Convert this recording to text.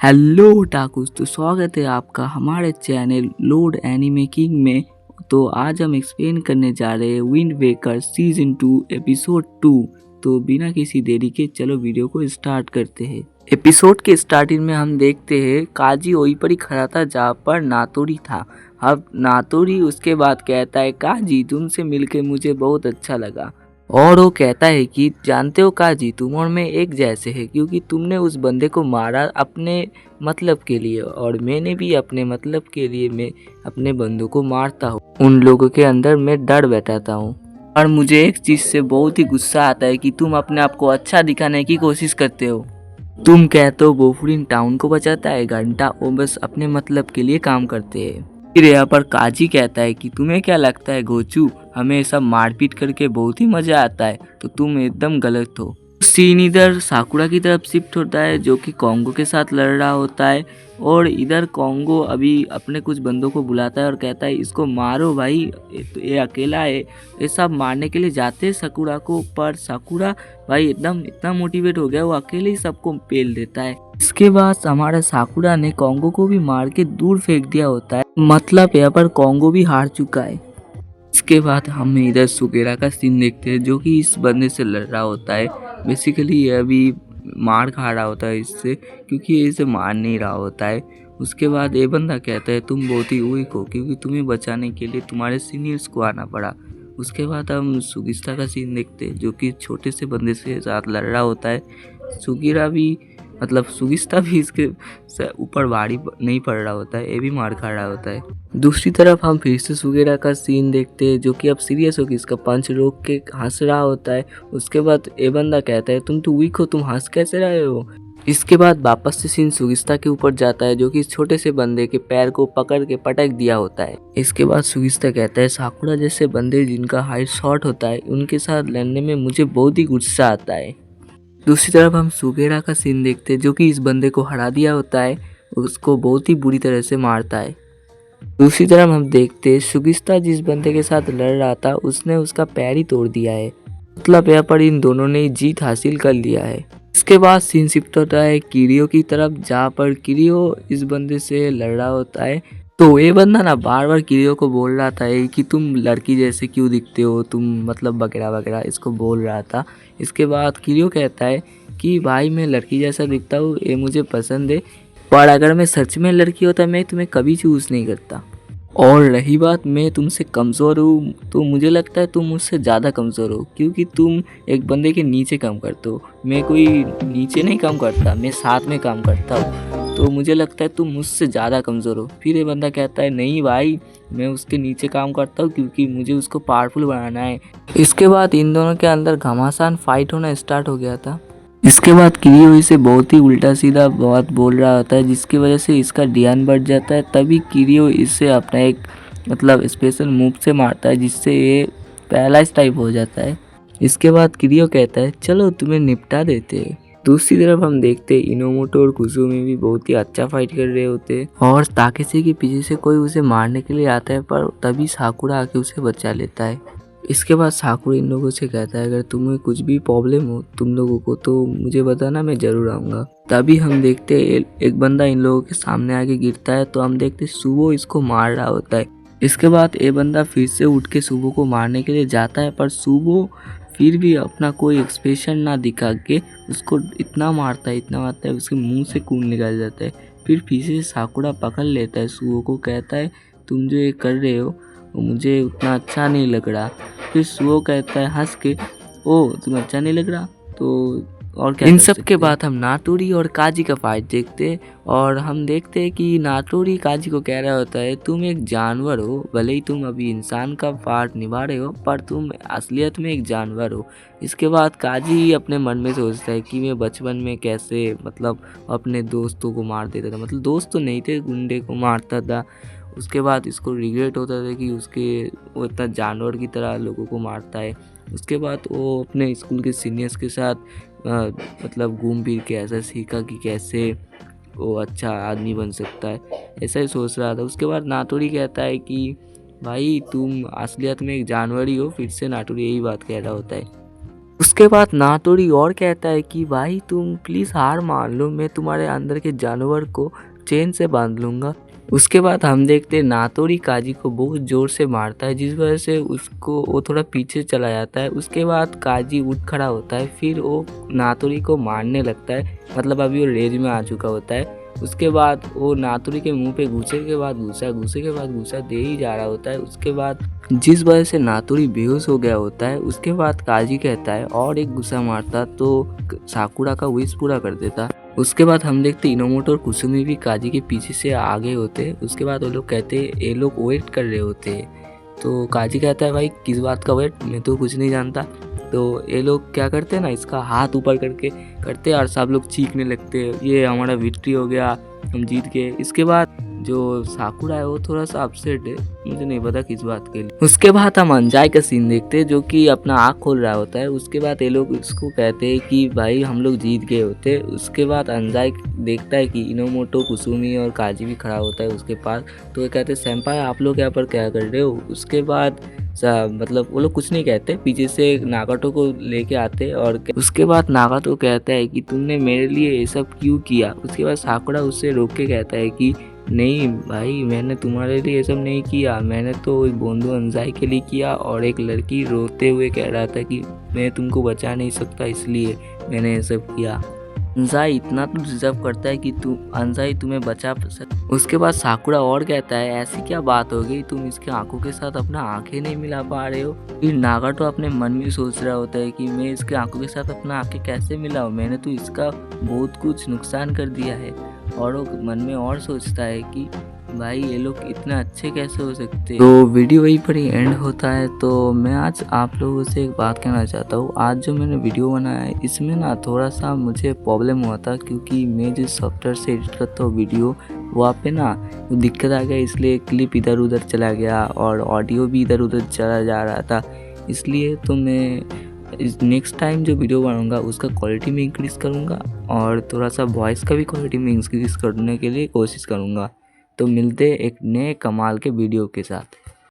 Hello ओटाकुस, तो स्वागत है आपका हमारे चैनल लोड एनिमे किंग में। तो आज हम एक्सप्लेन करने जा रहे हैं विंड वेकर सीजन 2 एपिसोड 2। तो बिना किसी देरी के चलो वीडियो को स्टार्ट करते हैं। एपिसोड के स्टार्टिंग में हम देखते हैं काजी वहीं पर ही खड़ा था जहाँ पर नातोरी था। अब नातोरी उसके बाद कहता है काजी तुमसे मिलकर मुझे बहुत अच्छा लगा। और वो कहता है कि जानते हो काजी तुम और मैं एक जैसे हैं क्योंकि तुमने उस बंदे को मारा अपने मतलब के लिए और मैंने भी अपने मतलब के लिए मैं अपने बंदों को मारता हूँ। उन लोगों के अंदर मैं डर बैठाता हूँ। और मुझे एक चीज से बहुत ही गुस्सा आता है कि तुम अपने आप को अच्छा दिखाने की कोशिश करते हो। तुम कहते हो बोफुरिन टाउन को बचाता है घंटा वो बस अपने मतलब के लिए काम करते हैं। फिर यहाँ पर काजी कहता है कि तुम्हें क्या लगता है गोचू हमें सब मारपीट करके बहुत ही मजा आता है, तो तुम एकदम गलत हो। सीन इधर साकुरा की तरफ शिफ्ट होता है जो कि कॉन्गो के साथ लड़ रहा होता है। और इधर कॉन्गो अभी अपने कुछ बंदों को बुलाता है और कहता है इसको मारो भाई, ये अकेला है। ये सब मारने के लिए जाते हैं साकुरा को, पर साकुरा भाई एकदम इतना मोटिवेट हो गया वो अकेले ही सबको पेल देता है। इसके बाद हमारा साकुरा ने कॉन्गो को भी मार के दूर फेंक दिया होता है, मतलब यहाँ पर कॉन्गो भी हार चुका है। इसके बाद हम इधर सुगेरा का सीन देखते हैं जो कि इस बंदे से लड़ रहा होता है। बेसिकली ये अभी मार खा रहा होता है इससे क्योंकि ये इसे मार नहीं रहा होता है। उसके बाद ये बंदा कहता है तुम बहुत ही वीक हो क्योंकि तुम्हें बचाने के लिए तुम्हारे सीनियर्स को आना पड़ा। उसके बाद हम सुगिस्ता का सीन देखते हैं जो कि छोटे से बंदे से साथ लड़ रहा होता है। सुगिरा भी मतलब सुगिस्ता भी इसके ऊपर भारी नहीं पड़ रहा होता है, ये भी मार खा रहा होता है। दूसरी तरफ हम फिर से सुगेरा का सीन देखते हैं जो कि अब सीरियस होकर इसका पंच रोक के हंस रहा होता है। उसके बाद ये बंदा कहता है तुम तो वीक हो, तुम हंस कैसे रहे हो। इसके बाद वापस से सीन सुगिस्ता के ऊपर जाता है जो कि इस छोटे से बंदे के पैर को पकड़ के पटक दिया होता है। इसके बाद सुगिस्ता कहता है साकुरा जैसे बंदे जिनका हाइट शॉर्ट होता है उनके साथ लड़ने में मुझे बहुत ही गुस्सा आता है। दूसरी तरफ हम सुगेरा का सीन देखते हैं जो कि इस बंदे को हरा दिया होता है, उसको बहुत ही बुरी तरह से मारता है। दूसरी तरफ हम देखते हैं सुगिस्ता जिस बंदे के साथ लड़ रहा था उसने उसका पैर ही तोड़ दिया है, मतलब यहाँ पर इन दोनों ने जीत हासिल कर लिया है। इसके बाद सीन शिफ्ट होता है किरियो की तरफ जहाँ पर किरियो इस बंदे से लड़ रहा होता है। तो ये बंदा ना बार बार किरियो को बोल रहा था कि तुम लड़की जैसे क्यों दिखते हो, तुम मतलब वगैरह वगैरह इसको बोल रहा था। इसके बाद किरियो कहता है कि भाई मैं लड़की जैसा दिखता हूँ ये मुझे पसंद है, पर अगर मैं सच में लड़की होता मैं तुम्हें कभी चूज़ नहीं करता। और रही बात मैं तुमसे कमज़ोर हूँ तो मुझे लगता है तुम मुझसे ज़्यादा कमज़ोर हो क्योंकि तुम एक बंदे के नीचे काम करते हो। मैं कोई नीचे नहीं काम करता, मैं साथ में काम करता हूँ, तो मुझे लगता है तुम मुझसे ज़्यादा कमज़ोर हो। फिर ये बंदा कहता है नहीं भाई मैं उसके नीचे काम करता हूँ क्योंकि मुझे उसको पावरफुल बनाना है। इसके बाद इन दोनों के अंदर घमासान फाइट होना स्टार्ट हो गया था। इसके बाद किरियो इसे बहुत ही उल्टा सीधा बात बोल रहा होता है जिसकी वजह से इसका ध्यान बढ़ जाता है। तभी किरियो इसे अपना एक मतलब स्पेशल मूव से मारता है जिससे ये पैरालाइज टाइप हो जाता है। इसके बाद किरियो कहता है चलो तुम्हें निपटा देते हैं। दूसरी तरफ हम देखते हैं इनोमोटो और कुसुमी भी बहुत ही अच्छा फाइट कर रहे होते हैं और ताकेशी के पीछे से कोई उसे मारने के लिए आता है, पर तभी साकुरा आके उसे बचा लेता है। इसके बाद साकुरा इन लोगों से कहता है अगर तुम्हें कुछ भी प्रॉब्लम हो तुम लोगों को तो मुझे बताना, मैं जरूर आऊँगा। तभी हम देखते हैं एक बंदा इन लोगों के सामने आके गिरता है तो हम देखते सुबो इसको मार रहा होता है। इसके बाद ये बंदा फिर से उठ के सुबो को मारने के लिए जाता है, पर सुबो फिर भी अपना कोई एक्सप्रेशन ना दिखा के उसको इतना मारता है उसके मुंह से खून निकल जाता है। फिर पीछे से साकुरा पकड़ लेता है सुबो को, कहता है तुम जो ये कर रहे हो वो मुझे उतना अच्छा नहीं लग रहा। फिर सुओ कहता है हंस के ओ तुम्हें अच्छा नहीं लग रहा तो और क्या। इन सब के बाद हम नाटोरी और काजी का फाइट देखते हैं और हम देखते हैं कि नाटोरी काजी को कह रहा होता है तुम एक जानवर हो, भले ही तुम अभी इंसान का पार्ट निभा रहे हो पर तुम असलियत में एक जानवर हो। इसके बाद काजी अपने मन में सोचता है कि मैं बचपन में कैसे मतलब अपने दोस्तों को मार देता था, मतलब दोस्त तो नहीं थे गुंडे को मारता था। उसके बाद इसको रिग्रेट होता था कि वो इतना जानवर की तरह लोगों को मारता है। उसके बाद वो अपने स्कूल के सीनियर्स के साथ मतलब घूम फिर के ऐसा सीखा कि कैसे वो अच्छा आदमी बन सकता है, ऐसा ही सोच रहा था। उसके बाद नाटोरी कहता है कि भाई तुम असलियत में एक जानवर ही हो, फिर से नाटोरी यही बात कह रहा होता है। उसके बाद नातोरी और कहता है कि भाई तुम प्लीज़ हार मान लो, मैं तुम्हारे अंदर के जानवर को चेन से बांध लूँगा। उसके बाद हम देखते हैं नातोरी काजी को बहुत ज़ोर से मारता है, जिस वजह से उसको वो थोड़ा पीछे चला जाता है। उसके बाद काजी उठ खड़ा होता है, फिर वो नातोरी को मारने लगता है, मतलब अभी वो रेज में आ चुका होता है। उसके बाद वो नातोरी के मुंह पे घूसे के बाद घूसा दे ही जा रहा होता है। उसके बाद जिस वजह से नातोरी बेहोश हो गया होता है। उसके बाद काजी कहता है और एक गुस्सा मारता तो साकुरा का विश पूरा कर देता। उसके बाद हम देखते इनोमोटो और कुसुमी भी काजी के पीछे से आगे होते। उसके बाद वो लोग कहते ये लोग वेट कर रहे होते। तो काजी कहता है भाई किस बात का वेट, मैं तो कुछ नहीं जानता। तो ये लोग क्या करते हैं ना, इसका हाथ ऊपर करके करते और सब लोग चीखने लगते, ये हमारा विक्ट्री हो गया, हम जीत गए। इसके बाद जो साकुरा है वो थोड़ा सा अपसेट है, मुझे नहीं पता किस बात के लिए। उसके बाद हम अंजाई का सीन देखते हैं जो कि अपना आँख खोल रहा होता है। उसके बाद ये लोग इसको कहते हैं कि भाई हम लोग जीत गए होते। उसके बाद अंजाई देखता है कि इनोमोटो, कुसुमी और काजी भी खड़ा होता है उसके पास। तो वो कहते हैं सेंपाई आप लोग यहाँ पर क्या कर रहे हो। उसके बाद मतलब वो लोग कुछ नहीं कहते, पीछे से नागाटो को लेके आते और उसके बाद नागाटो कहता है कि तुमने मेरे लिए ये सब क्यों किया। उसके बाद साकुरा उससे रोक के कहता है कि नहीं भाई, मैंने तुम्हारे लिए ये सब नहीं किया, मैंने तो एक बोंदो अंजाई के लिए किया और एक लड़की रोते हुए कह रहा था कि मैं तुमको बचा नहीं सकता इसलिए मैंने ये सब किया। अंजाई इतना तो डिजर्व करता है कि अंजाई तुम्हें बचा सके। उसके बाद साकुरा और कहता है ऐसी क्या बात हो गई, तुम इसके आंखों के साथ अपना आंखें नहीं मिला पा रहे हो। फिर नागाटो अपने मन में सोच रहा होता है कि मैं इसके आंखों के साथ अपना आंखें कैसे मिलाऊं, मैंने तो इसका बहुत कुछ नुकसान कर दिया है। और वो मन में और सोचता है कि भाई ये लोग इतना अच्छे कैसे हो सकते हैं। तो वीडियो वहीं पर ही एंड होता है। तो मैं आज आप लोगों से एक बात कहना चाहता हूँ, आज जो मैंने वीडियो बनाया है इसमें ना थोड़ा सा मुझे प्रॉब्लम हुआ था, क्योंकि मैं जिस सॉफ्टवेयर से एडिट करता हूँ वीडियो, वहाँ पे ना वो दिक्कत आ गया, इसलिए क्लिप इधर उधर चला गया और ऑडियो भी इधर उधर चला जा रहा था। इसलिए तो मैं नेक्स्ट टाइम जो वीडियो बनाऊंगा उसका क्वालिटी में इंक्रीज़ करूँगा और थोड़ा सा वॉइस का भी क्वालिटी में इंक्रीज़ करने के लिए कोशिश करूँगा। तो मिलते एक नए कमाल के वीडियो के साथ।